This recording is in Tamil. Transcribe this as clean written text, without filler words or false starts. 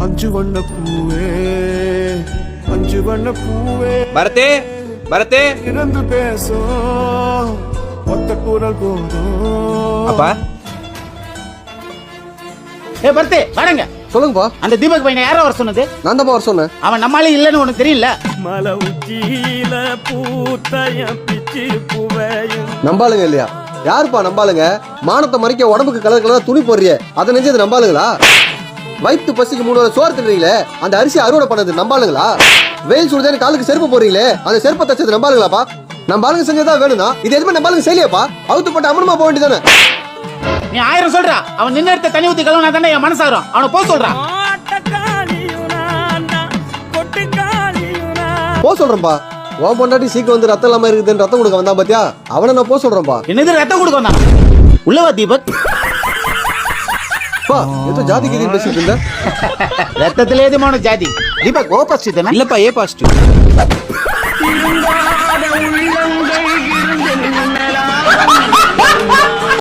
அஞ்சு வண்ண பூவே அஞ்சு வண்ண பூவே பரதே பரதே இறந்து பேசும் ஒத்த குரல் போதும். அப்பா ஏ பர்த்தே வாடங்க. சொல்லுங்கப்பா. அந்த தீபக் பையனை யாரோ வர சொன்னது? நான் தான் வர சொன்னேன். அவன் நம்மளால இல்லன்னு உனக்கு தெரியல. மலை உச்சியில பூத்தயம் பிச்சு பூவையும் நம்பாளுங்க இல்லையா? யாருப்பா நம்பாளுங்க? மானத்தை மறைக்க உடம்புக்கு கலர் கலரா துணி போடுறிய அதை நெஞ்சது நம்பாளுங்களா? வயிற்று பசிக்கு 3 வேளை சோறு திடுறீங்களே அந்த அரிசி அறுவடை பண்ணது நம்பாளுங்களா? வெயில் சுடுதானே காலுக்கு செருப்பு போடுறீங்களே அந்த செருப்பை தச்சது நம்பாளுங்களாப்பா? நம்பாளுங்க செஞ்சதா வேணும்னா இது எதுவுமே நம்பாளுங்க செய்யலையாப்பா? அவுத்து போட்டு அமனமா போக வேண்டியதானே? நீ 1000 சொல்றா. அவன் நின்று எடுத்த தண்ணி ஊத்தி கழுவுனா தானே என் மனசாரும். அவனை போய் சொல்றான். போ சொல்றேன்பா. உன் பொண்டாட்டி சீக்கிரம் வந்து ரத்தம் இல்லாம இருக்குதுன்னு ரத்தம் கொடுக்க வந்தான் பாத்தியா? அவனை நான் போ சொல்றேன்பா. என்னது ரத்தம் கொடுக்க வந்தான்? உள்ளவா தீபக்? பா ஏதோ ஜாதி கீதி பேசிட்டு இருந்த. ரத்தத்திலே எதுமான ஜாதி? தீபக் ஓ பாசிட்டிவ் தானே? இல்லப்பா ஏ பாசிட்டிவ்.